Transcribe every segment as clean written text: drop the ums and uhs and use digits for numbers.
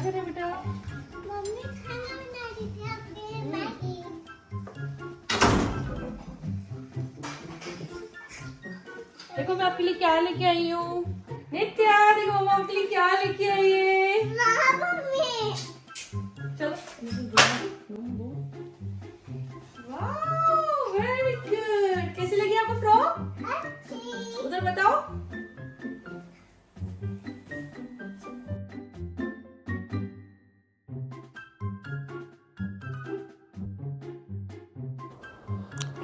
कर रहे बेटा? मम्मी खाना बना रही थी अपने मैगी। देखो मैं आपके लिए क्या लेके आई हूँ। नित्या देखो मम्मा आपके लिए क्या लेके आई है। वाह मम्मी। चलो वाह वेरी गुड। कैसी लगी आपको फ्रॉक? अच्छी। उधर बताओ।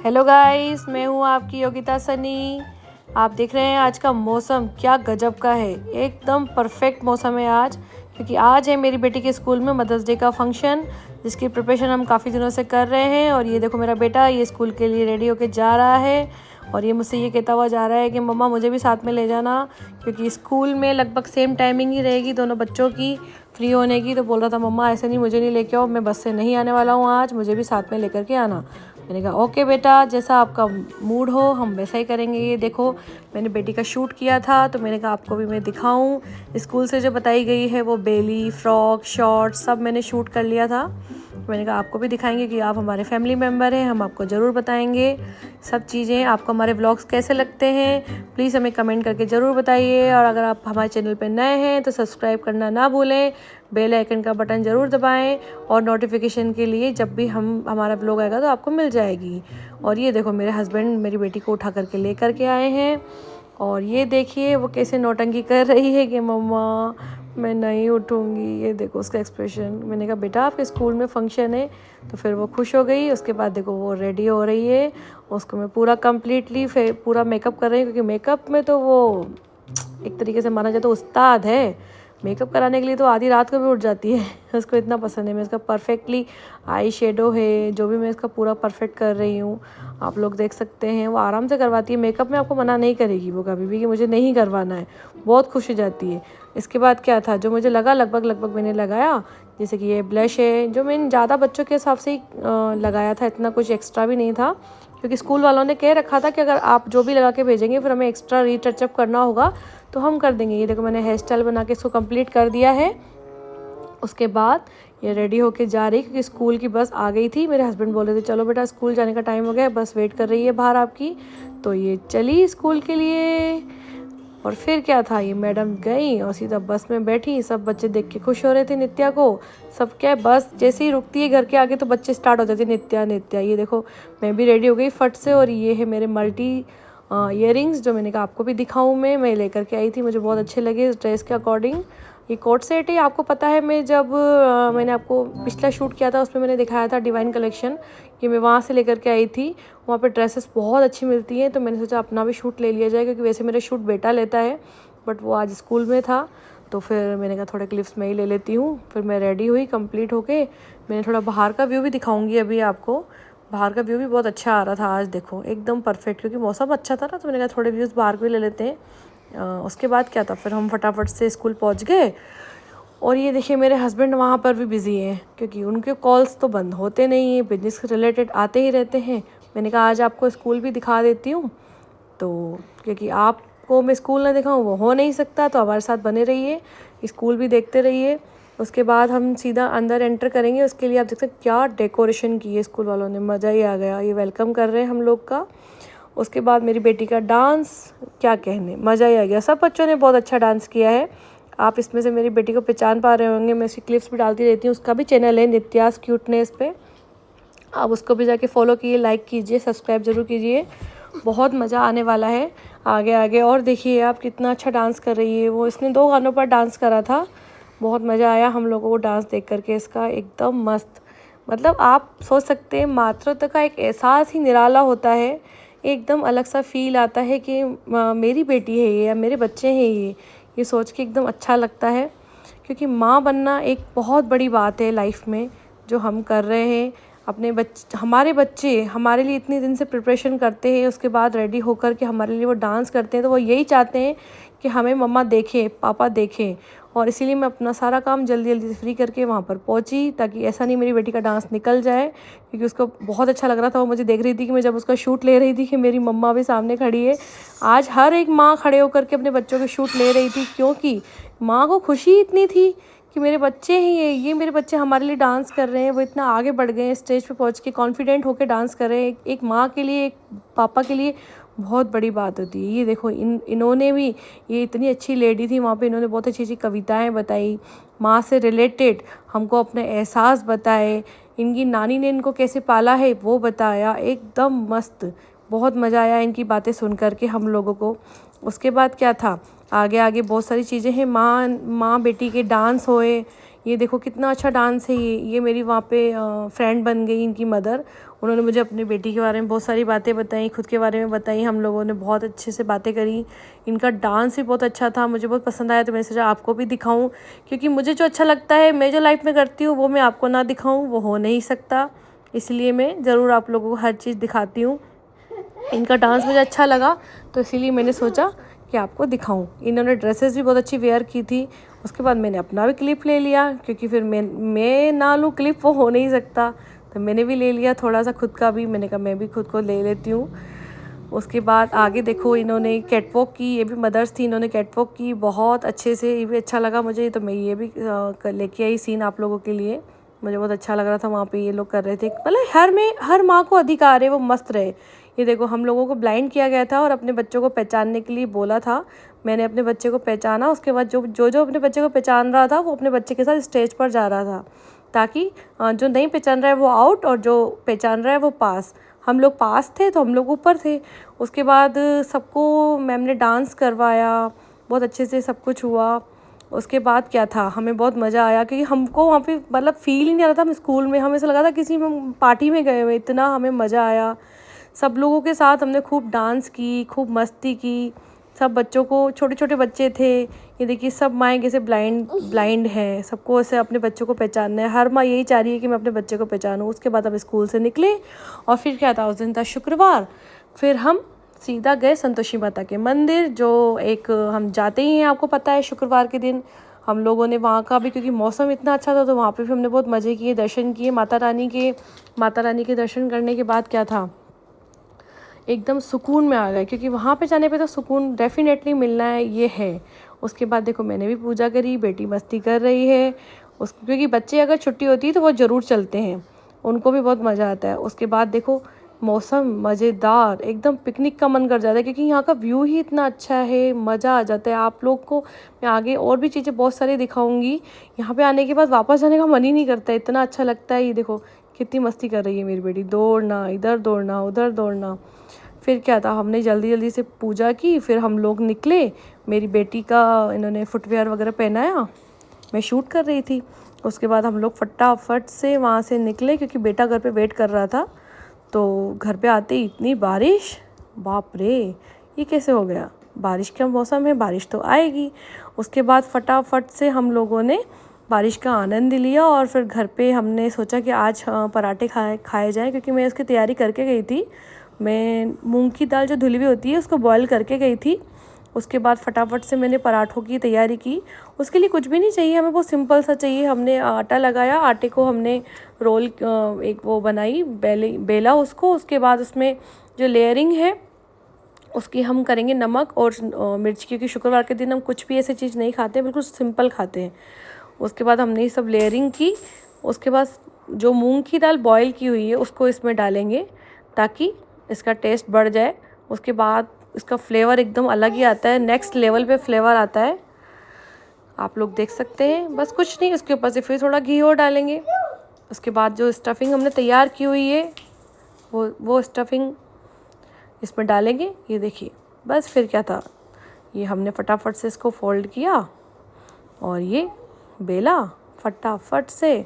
हेलो गाइस, मैं हूँ आपकी योगिता सनी। आप देख रहे हैं आज का मौसम क्या गजब का है। एकदम परफेक्ट मौसम है आज, क्योंकि आज है मेरी बेटी के स्कूल में मदर्स डे का फंक्शन, जिसकी प्रिपरेशन हम काफ़ी दिनों से कर रहे हैं। और ये देखो मेरा बेटा ये स्कूल के लिए रेडी होके जा रहा है, और ये मुझसे ये कहता हुआ जा रहा है कि मम्मा मुझे भी साथ में ले जाना, क्योंकि स्कूल में लगभग सेम टाइमिंग ही रहेगी दोनों बच्चों की फ्री होने की। तो बोल रहा था मम्मा ऐसे नहीं, मुझे नहीं लेके आओ, मैं बस से नहीं आने वाला हूँ आज, मुझे भी साथ में लेकर के आना। मैंने कहा ओके बेटा, जैसा आपका मूड हो हम वैसा ही करेंगे। ये देखो मैंने बेटी का शूट किया था, तो मैंने कहा आपको भी मैं दिखाऊं। स्कूल से जो बताई गई है वो बेली, फ्रॉक, शॉर्ट सब मैंने शूट कर लिया था। मैंने कहा आपको भी दिखाएंगे कि आप हमारे फैमिली मेम्बर हैं, हम आपको ज़रूर बताएंगे सब चीज़ें। आपको हमारे व्लॉग्स कैसे लगते हैं प्लीज़ हमें कमेंट करके ज़रूर बताइए। और अगर आप हमारे चैनल पर नए हैं तो सब्सक्राइब करना ना भूलें, बेल आइकन का बटन ज़रूर दबाएं, और नोटिफिकेशन के लिए जब भी हमारा व्लॉग आएगा तो आपको मिल जाएगी। और ये देखो मेरे हस्बैंड मेरी बेटी को उठा करके ले करके आए हैं, और ये देखिए वो कैसे नौटंकी कर रही है कि मम्मा मैं नहीं उठूँगी। ये देखो उसका एक्सप्रेशन। मैंने कहा बेटा आपके स्कूल में फंक्शन है, तो फिर वो खुश हो गई। उसके बाद देखो वो रेडी हो रही है, उसको मैं पूरा कंप्लीटली पूरा मेकअप कर रही हूँ, क्योंकि मेकअप में तो वो एक तरीके से माना जाए तो उस्ताद है। मेकअप कराने के लिए तो आधी रात को भी उठ जाती है, उसको इतना पसंद है। मैं इसका परफेक्टली आई शेडो है जो भी मैं इसका पूरा परफेक्ट कर रही हूँ, आप लोग देख सकते हैं। वो आराम से करवाती है मेकअप में, आपको मना नहीं करेगी वो कभी भी कि मुझे नहीं करवाना है, बहुत खुश हो जाती है। इसके बाद क्या था जो मुझे लगा, लगभग मैंने लगाया, जैसे कि ये ब्लश है जो मैंने ज़्यादा बच्चों के हिसाब से ही लगाया था, इतना कुछ एक्स्ट्रा भी नहीं था, क्योंकि स्कूल वालों ने कह रखा था कि अगर आप जो भी लगा के भेजेंगे फिर हमें एक्स्ट्रा रीटचअप करना होगा तो हम कर देंगे। ये देखो मैंने हेयर स्टाइल बना के इसको कंप्लीट कर दिया है। उसके बाद ये रेडी होके जा रही, क्योंकि स्कूल की बस आ गई थी। मेरे हस्बैंड बोल रहे थे चलो बेटा स्कूल जाने का टाइम हो गया है, बस वेट कर रही है बाहर आपकी। तो ये चली स्कूल के लिए। और फिर क्या था, ये मैडम गई और सीधा बस में बैठी। सब बच्चे देख के खुश हो रहे थे नित्या को। सब क्या बस जैसे ही रुकती है घर के आगे तो बच्चे स्टार्ट हो जाते नित्या नित्या। ये देखो मैं भी रेडी हो गई फट से, और ये है मेरे मल्टी ईयरिंग्स जो मैंने कहा आपको भी दिखाऊं। मैं लेकर के आई थी, मुझे बहुत अच्छे लगे इस ड्रेस के अकॉर्डिंग। ये कोट सेट है, आपको पता है मैं जब मैंने आपको पिछला शूट किया था उसमें मैंने दिखाया था डिवाइन कलेक्शन, ये मैं वहाँ से लेकर के आई थी। वहाँ पे ड्रेसेस बहुत अच्छी मिलती हैं, तो मैंने सोचा अपना भी शूट ले लिया जाए, क्योंकि वैसे मेरा शूट बेटा लेता है बट वो आज स्कूल में था, तो फिर मैंने कहा थोड़े क्लिप्स मैं ही ले लेती हूँ। फिर मैं रेडी हुई कंप्लीट होके। मैंने थोड़ा बाहर का व्यू भी दिखाऊंगी अभी आपको। बाहर का व्यू भी बहुत अच्छा आ रहा था आज, देखो एकदम परफेक्ट, क्योंकि मौसम अच्छा था ना, तो मैंने कहा थोड़े व्यूज़ बाहर के भी ले लेते हैं। उसके बाद क्या था, फिर हम फटाफट से स्कूल पहुँच गए। और ये देखिए मेरे हस्बैंड वहाँ पर भी बिज़ी हैं, क्योंकि उनके कॉल्स तो बंद होते नहीं हैं, बिजनेस के रिलेटेड आते ही रहते हैं। मैंने कहा आज आपको स्कूल भी दिखा देती हूँ, तो क्योंकि आपको मैं स्कूल ना दिखाऊँ वो हो नहीं सकता, तो हमारे साथ बने रहिए, स्कूल भी देखते रहिए। उसके बाद हम सीधा अंदर एंटर करेंगे। उसके लिए आप देख सकते क्या डेकोरेशन की है स्कूल वालों ने, मज़ा ही आ गया। ये वेलकम कर रहे हैं हम लोग का। उसके बाद मेरी बेटी का डांस, क्या कहने, मज़ा ही आ गया। सब बच्चों ने बहुत अच्छा डांस किया है। आप इसमें से मेरी बेटी को पहचान पा रहे होंगे, मैं उसकी क्लिप्स भी डालती रहती हूँ। उसका भी चैनल है नित्यास क्यूटनेस पे, आप उसको भी जाके फॉलो कीजिए, लाइक कीजिए, सब्सक्राइब ज़रूर कीजिए। बहुत मज़ा आने वाला है आगे आगे। और देखिए आप कितना अच्छा डांस कर रही है वो, इसने 2 गानों पर डांस करा था, बहुत मज़ा आया हम लोगों को डांस देख करके इसका, एकदम मस्त। मतलब आप सोच सकते हैं मातृत्व का एक एहसास ही निराला होता है, एकदम अलग सा फील आता है कि मेरी बेटी है ये या मेरे बच्चे हैं ये सोच के एकदम अच्छा लगता है। क्योंकि माँ बनना एक बहुत बड़ी बात है लाइफ में, जो हम कर रहे हैं। हमारे बच्चे हमारे लिए इतने दिन से प्रिपरेशन करते हैं, उसके बाद रेडी होकर के हमारे लिए वो डांस करते हैं, तो वो यही चाहते हैं कि हमें मम्मा देखें, पापा देखें। और इसीलिए मैं अपना सारा काम जल्दी जल्दी से फ्री करके वहाँ पर पहुँची, ताकि ऐसा नहीं मेरी बेटी का डांस निकल जाए, क्योंकि उसको बहुत अच्छा लग रहा था। वो मुझे देख रही थी कि मैं जब उसका शूट ले रही थी कि मेरी मम्मा भी सामने खड़ी है। आज हर एक माँ खड़े होकर के अपने बच्चों के शूट ले रही थी, क्योंकि माँ को खुशी इतनी थी कि मेरे बच्चे ही ये मेरे बच्चे हमारे लिए डांस कर रहे हैं, वो इतना आगे बढ़ गए हैं, स्टेज पे पहुंच के कॉन्फिडेंट होकर डांस कर रहे हैं। एक माँ के लिए, एक पापा के लिए बहुत बड़ी बात होती है। ये देखो इन्होंने भी, ये इतनी अच्छी लेडी थी वहाँ पे, इन्होंने बहुत अच्छी अच्छी कविताएं बताई, माँ से रिलेटेड हमको अपने एहसास बताए, इनकी नानी ने इनको कैसे पाला है वो बताया, एकदम मस्त। बहुत मज़ा आया इनकी बातें सुन कर के हम लोगों को। उसके बाद क्या था, आगे आगे बहुत सारी चीज़ें हैं, माँ बेटी के डांस होए। ये देखो कितना अच्छा डांस है। ये मेरी वहाँ पे फ्रेंड बन गई, इनकी मदर। उन्होंने मुझे अपनी बेटी के बारे में बहुत सारी बातें बताई, खुद के बारे में बताई, हम लोगों ने बहुत अच्छे से बातें करी। इनका डांस भी बहुत अच्छा था, मुझे बहुत पसंद आया, तो मैंने सोचा आपको भी दिखाऊं, क्योंकि मुझे जो अच्छा लगता है, मैं जो लाइफ में करती हूँ, वो मैं आपको ना दिखाऊँ वो हो नहीं सकता। इसलिए मैं ज़रूर आप लोगों को हर चीज़ दिखाती हूँ। इनका डांस मुझे अच्छा लगा, तो इसीलिए मैंने सोचा कि आपको दिखाऊं। इन्होंने ड्रेसेस भी बहुत अच्छी वेयर की थी। उसके बाद मैंने अपना भी क्लिप ले लिया, क्योंकि फिर मैं ना लूँ क्लिप वो हो नहीं सकता, तो मैंने भी ले लिया थोड़ा सा खुद का भी। मैंने कहा मैं भी खुद को ले लेती हूँ। उसके बाद आगे देखो, इन्होंने कैटवॉक की, ये भी मदर्स थी, इन्होंने कैटवॉक की बहुत अच्छे से, ये भी अच्छा लगा मुझे, तो मैं ये भी लेके आई सीन आप लोगों के लिए। मुझे बहुत अच्छा लग रहा था वहाँ पे ये लोग कर रहे थे। मतलब हर माँ को अधिकार है वो मस्त रहे। ये देखो हम लोगों को ब्लाइंड किया गया था और अपने बच्चों को पहचानने के लिए बोला था। मैंने अपने बच्चे को पहचाना, उसके बाद जो अपने बच्चे को पहचान रहा था वो अपने बच्चे के साथ स्टेज पर जा रहा था, ताकि जो नहीं पहचान रहा है वो आउट और जो पहचान रहा है वो पास। हम लोग पास थे तो हम लोग ऊपर थे। उसके बाद सबको मैम ने डांस करवाया, बहुत अच्छे से सब कुछ हुआ। उसके बाद क्या था, हमें बहुत मज़ा आया, क्योंकि हमको वहाँ पे मतलब फ़ील ही नहीं आ रहा था हम स्कूल में, हमें ऐसा लगा था किसी में पार्टी में गए हुए। इतना हमें मज़ा आया, सब लोगों के साथ हमने खूब डांस की, खूब मस्ती की। सब बच्चों को, छोटे छोटे बच्चे थे, ये देखिए सब माएँ कैसे ब्लाइंड हैं, सबको ऐसे अपने बच्चों को पहचानना है। हर माँ यही चाह रही है कि मैं अपने बच्चे को पहचानूँ। उसके बाद हम स्कूल से निकले और फिर क्या था, उस दिन था शुक्रवार। फिर हम सीधा गए संतोषी माता के मंदिर, जो एक हम जाते ही हैं, आपको पता है शुक्रवार के दिन। हम लोगों ने वहाँ का भी, क्योंकि मौसम इतना अच्छा था, तो वहाँ पे भी हमने बहुत मज़े किए, दर्शन किए माता रानी के दर्शन करने के बाद क्या था, एकदम सुकून में आ गए, क्योंकि वहाँ पे जाने पे तो सुकून डेफिनेटली मिलना है, ये है। उसके बाद देखो मैंने भी पूजा करी, बेटी मस्ती कर रही है। क्योंकि बच्चे अगर छुट्टी होती है तो वो ज़रूर चलते हैं, उनको भी बहुत मज़ा आता है। उसके बाद देखो मौसम मज़ेदार, एकदम पिकनिक का मन कर जाता है, क्योंकि यहाँ का व्यू ही इतना अच्छा है, मज़ा आ जाता है। आप लोग को मैं आगे और भी चीज़ें बहुत सारी दिखाऊंगी। यहाँ पे आने के बाद वापस जाने का मन ही नहीं करता, इतना अच्छा लगता है। ये देखो कितनी मस्ती कर रही है मेरी बेटी, दौड़ना, इधर दौड़ना, उधर दौड़ना। फिर क्या था, हमने जल्दी जल्दी से पूजा की, फिर हम लोग निकले। मेरी बेटी का इन्होंने फुटवेयर वगैरह पहनाया, मैं शूट कर रही थी। उसके बाद हम लोग फटाफट से वहाँ से निकले, क्योंकि बेटा घर पे वेट कर रहा था। तो घर पे आते ही इतनी बारिश, बाप रे, ये कैसे हो गया, बारिश का मौसम है, बारिश तो आएगी। उसके बाद फटाफट से हम लोगों ने बारिश का आनंद लिया, और फिर घर पे हमने सोचा कि आज पराठे खाए जाएँ, क्योंकि मैं उसकी तैयारी करके गई थी। मैं मूंग की दाल जो धुली हुई होती है उसको बॉईल करके गई थी। उसके बाद फटाफट से मैंने पराठों की तैयारी की। उसके लिए कुछ भी नहीं चाहिए, हमें बहुत सिंपल सा चाहिए। हमने आटा लगाया, आटे को हमने रोल, एक वो बनाई, बेला उसको। उसके बाद उसमें जो लेयरिंग है उसकी हम करेंगे नमक और मिर्च, क्योंकि शुक्रवार के दिन हम कुछ भी ऐसी चीज़ नहीं खाते, बिल्कुल सिंपल खाते हैं। उसके बाद हमने ये सब लेयरिंग की। उसके बाद जो मूंग की दाल बॉईल की हुई है उसको इसमें डालेंगे, ताकि इसका टेस्ट बढ़ जाए। उसके बाद इसका फ्लेवर एकदम अलग ही आता है, नेक्स्ट लेवल पे फ्लेवर आता है, आप लोग देख सकते हैं। बस कुछ नहीं, उसके ऊपर से फिर थोड़ा घी और डालेंगे। उसके बाद जो स्टफिंग हमने तैयार की हुई है वो स्टफिंग इसमें डालेंगे। ये देखिए, बस फिर क्या था, ये हमने फटाफट से इसको फोल्ड किया और ये बेला फटाफट से,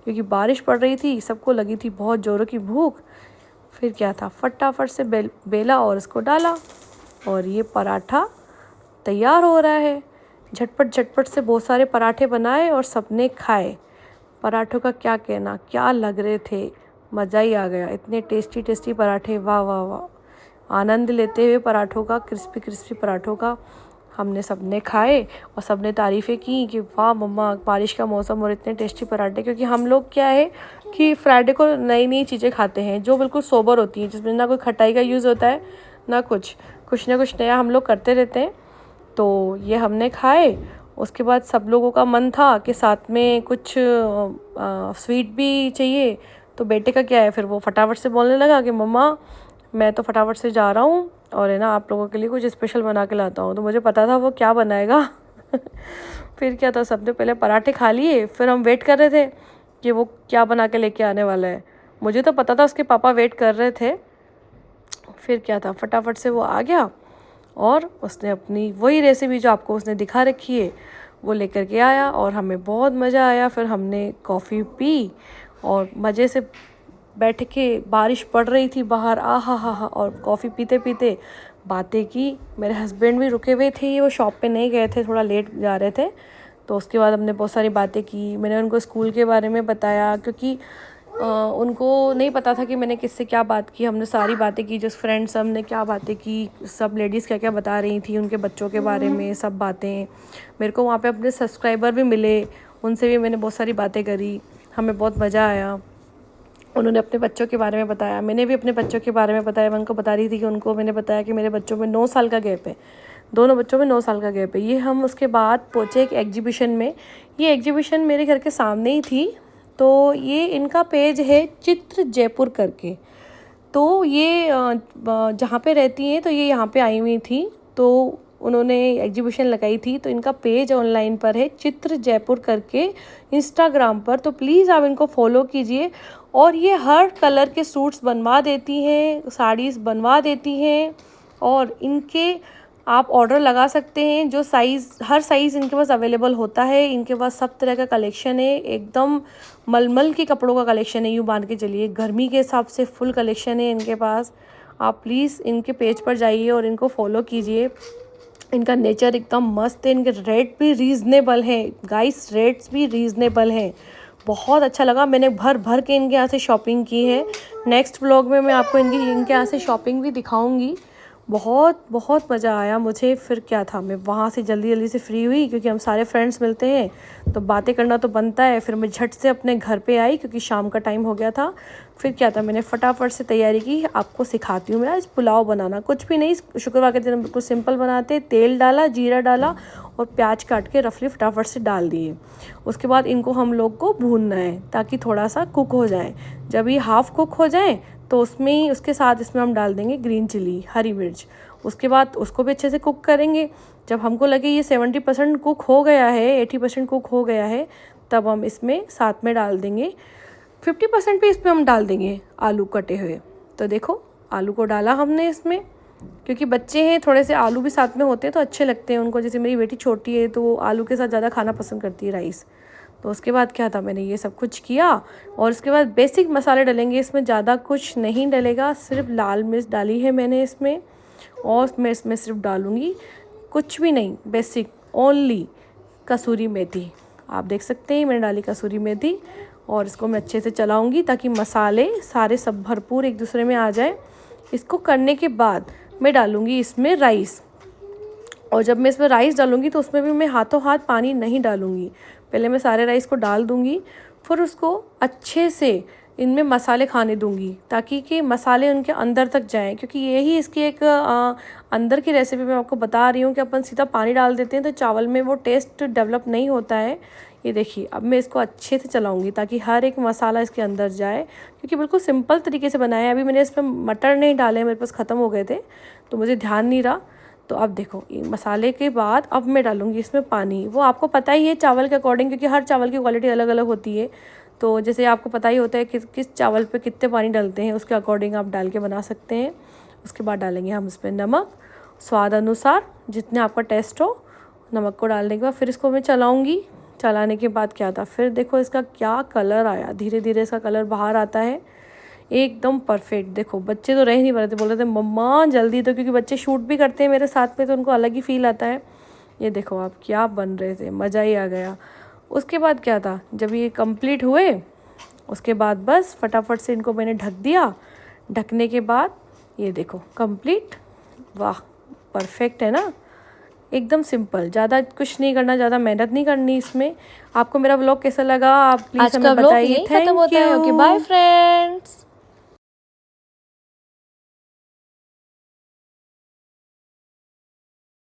क्योंकि बारिश पड़ रही थी, सबको लगी थी बहुत ज़ोरों की भूख। फिर क्या था, फटाफट से बेला और इसको डाला, और ये पराठा तैयार हो रहा है। झटपट झटपट से बहुत सारे पराठे बनाए और सबने खाए। पराठों का क्या कहना, क्या लग रहे थे, मज़ा ही आ गया। इतने टेस्टी टेस्टी पराठे, वाह वाह वाह। आनंद लेते हुए पराठों का, क्रिस्पी क्रिस्पी पराठों का हमने सबने खाए, और सबने तारीफ़ें की कि वाह मम्मा, बारिश का मौसम और इतने टेस्टी पराठे। क्योंकि हम लोग क्या है कि फ्राइडे को नई नई चीज़ें खाते हैं, जो बिल्कुल सोबर होती हैं, जिसमें ना कोई खटाई का यूज़ होता है, ना कुछ ना कुछ नया हम लोग करते रहते हैं। तो ये हमने खाए, उसके बाद सब लोगों का मन था कि साथ में कुछ स्वीट भी चाहिए। तो बेटे का क्या है, फिर वो फटाफट से बोलने लगा कि मम्मा मैं तो फटाफट से जा रहा हूँ और है ना आप लोगों के लिए कुछ स्पेशल बना के लाता हूँ। तो मुझे पता था वो क्या बनाएगा। फिर क्या था, सबने पहले पराठे खा लिए, फिर हम वेट कर रहे थे कि वो क्या बना के लेके आने वाला है। मुझे तो पता था उसके पापा वेट कर रहे थे। फिर क्या था, फटाफट से वो आ गया और उसने अपनी वही रेसिपी जो आपको उसने दिखा रखी है वो लेकर के आया और हमें बहुत मज़ा आया। फिर हमने कॉफ़ी पी और मज़े से बैठ के, बारिश पड़ रही थी बाहर, आ हा, और कॉफ़ी पीते पीते बातें की। मेरे हस्बैंड भी रुके हुए थे, वो शॉप पे नहीं गए थे, थोड़ा लेट जा रहे थे। तो उसके बाद हमने बहुत सारी बातें की। मैंने उनको स्कूल के बारे में बताया क्योंकि उनको नहीं पता था कि मैंने किससे क्या बात की। हमने सारी बातें की, जिस फ्रेंड्स हमने क्या बातें की, सब लेडीज़ क्या क्या बता रही थी उनके बच्चों के बारे में, सब बातें। मेरे को वहाँ पे अपने सब्सक्राइबर भी मिले, उनसे भी मैंने बहुत सारी बातें करी, हमें बहुत मज़ा आया। उन्होंने अपने बच्चों के बारे में बताया, मैंने भी अपने बच्चों के बारे में बताया। मैं उनको बता रही थी कि उनको मैंने बताया कि मेरे बच्चों में 9 साल का गैप है, दोनों बच्चों में 9 साल का गैप है। ये हम उसके बाद पहुँचे एक एग्जीबिशन में। ये एग्जीबिशन मेरे घर के सामने ही थी। तो ये इनका पेज है चित्र जयपुर करके। तो ये जहाँ पे रहती हैं तो ये यहाँ पे आई हुई थी, तो उन्होंने एग्जीबिशन लगाई थी। तो इनका पेज ऑनलाइन पर है चित्र जयपुर करके इंस्टाग्राम पर, तो प्लीज़ आप इनको फॉलो कीजिए। और ये हर कलर के सूट्स बनवा देती हैं, साड़ीज़ बनवा देती हैं और इनके आप ऑर्डर लगा सकते हैं। जो साइज़, हर साइज़ इनके पास अवेलेबल होता है। इनके पास सब तरह का कलेक्शन है, एकदम मलमल के कपड़ों का कलेक्शन है, यूँ मान के चलिए। गर्मी के हिसाब से फुल कलेक्शन है इनके पास। आप प्लीज़ इनके पेज पर जाइए और इनको फॉलो कीजिए। इनका नेचर एकदम मस्त है। इनके रेट भी रीज़नेबल हैं गाइस, रेट्स भी रीज़नेबल हैं। बहुत अच्छा लगा, मैंने भर भर के इनके यहाँ से शॉपिंग की है। नेक्स्ट व्लॉग में मैं आपको इनके यहाँ से शॉपिंग भी दिखाऊंगी। बहुत बहुत मज़ा आया मुझे। फिर क्या था, मैं वहाँ से जल्दी जल्दी से फ्री हुई क्योंकि हम सारे फ्रेंड्स मिलते हैं तो बातें करना तो बनता है। फिर मैं झट से अपने घर पे आई क्योंकि शाम का टाइम हो गया था। फिर क्या था, मैंने फटाफट से तैयारी की। आपको सिखाती हूँ मैं आज पुलाव बनाना, कुछ भी नहीं, शुक्रवार के दिन हम बिल्कुल सिंपल बनाते। तेल डाला, जीरा डाला और प्याज काट के रफली फटाफट से डाल दिए। उसके बाद इनको हम लोग को भूनना है ताकि थोड़ा सा कुक हो जाए। जब ये हाफ़ कुक हो जाए तो उसमें ही, उसके साथ इसमें हम डाल देंगे ग्रीन चिली, हरी मिर्च। उसके बाद उसको भी अच्छे से कुक करेंगे। जब हमको लगे ये 70% कुक हो गया है, 80% कुक हो गया है, तब हम इसमें साथ में डाल देंगे 50% पे इसमें हम डाल देंगे आलू कटे हुए। तो देखो आलू को डाला हमने इसमें, क्योंकि बच्चे हैं थोड़े से, आलू भी साथ में होते हैं तो अच्छे लगते हैं उनको। जैसे मेरी बेटी छोटी है तो वो आलू के साथ ज़्यादा खाना पसंद करती है, राइस। तो उसके बाद क्या था, मैंने ये सब कुछ किया और उसके बाद बेसिक मसाले डलेंगे इसमें, ज़्यादा कुछ नहीं डलेगा। सिर्फ लाल मिर्च डाली है मैंने इसमें और मैं इसमें सिर्फ डालूँगी कुछ भी नहीं, बेसिक ओनली कसूरी मेथी। आप देख सकते हैं मैंने डाली कसूरी मेथी और इसको मैं अच्छे से चलाऊँगी ताकि मसाले सारे सब भरपूर एक दूसरे में आ जाए। इसको करने के बाद मैं डालूँगी इसमें राइस, और जब मैं इसमें राइस डालूँगी तो उसमें भी मैं हाथों हाथ पानी नहीं डालूँगी। पहले मैं सारे राइस को डाल दूँगी, फिर उसको अच्छे से इनमें मसाले खाने दूँगी ताकि कि मसाले उनके अंदर तक जाएं। क्योंकि यही इसकी एक अंदर की रेसिपी मैं आपको बता रही हूँ कि अपन सीधा पानी डाल देते हैं तो चावल में वो टेस्ट डेवलप नहीं होता है। ये देखिए, अब मैं इसको अच्छे से चलाऊँगी ताकि हर एक मसाला इसके अंदर जाए, क्योंकि बिल्कुल सिंपल तरीके से बनाया है। अभी मैंने इसमें मटर नहीं डाले, मेरे पास ख़त्म हो गए थे तो मुझे ध्यान नहीं रहा। तो अब देखो, मसाले के बाद अब मैं डालूँगी इसमें पानी। वो आपको पता ही है चावल के अकॉर्डिंग, क्योंकि हर चावल की क्वालिटी अलग अलग होती है। तो जैसे आपको पता ही होता है कि किस चावल पे कितने पानी डालते हैं, उसके अकॉर्डिंग आप डाल के बना सकते हैं। उसके बाद डालेंगे हम इसमें नमक स्वाद अनुसार, जितने आपका टेस्ट हो। नमक को डालने के बाद फिर इसको मैं चलाऊँगी। चलाने के बाद क्या था, फिर देखो इसका क्या कलर आया, धीरे धीरे इसका कलर बाहर आता है, एकदम परफेक्ट। देखो बच्चे तो रह नहीं पा रहे थे, बोल रहे थे मम्मा जल्दी दो, क्योंकि बच्चे शूट भी करते हैं मेरे साथ में तो उनको अलग ही फील आता है। ये देखो आप क्या बन रहे थे, मज़ा ही आ गया। उसके बाद क्या था, जब ये कंप्लीट हुए उसके बाद बस फटाफट से इनको मैंने ढक दिया। ढकने के बाद ये देखो कंप्लीट, वाह परफेक्ट है ना, एकदम सिंपल। ज़्यादा कुछ नहीं करना, ज़्यादा मेहनत नहीं करनी इसमें। आपको मेरा व्लॉग कैसा लगा आप प्लीज़ हमें बताइए। खत्म होता है। Okay bye friends.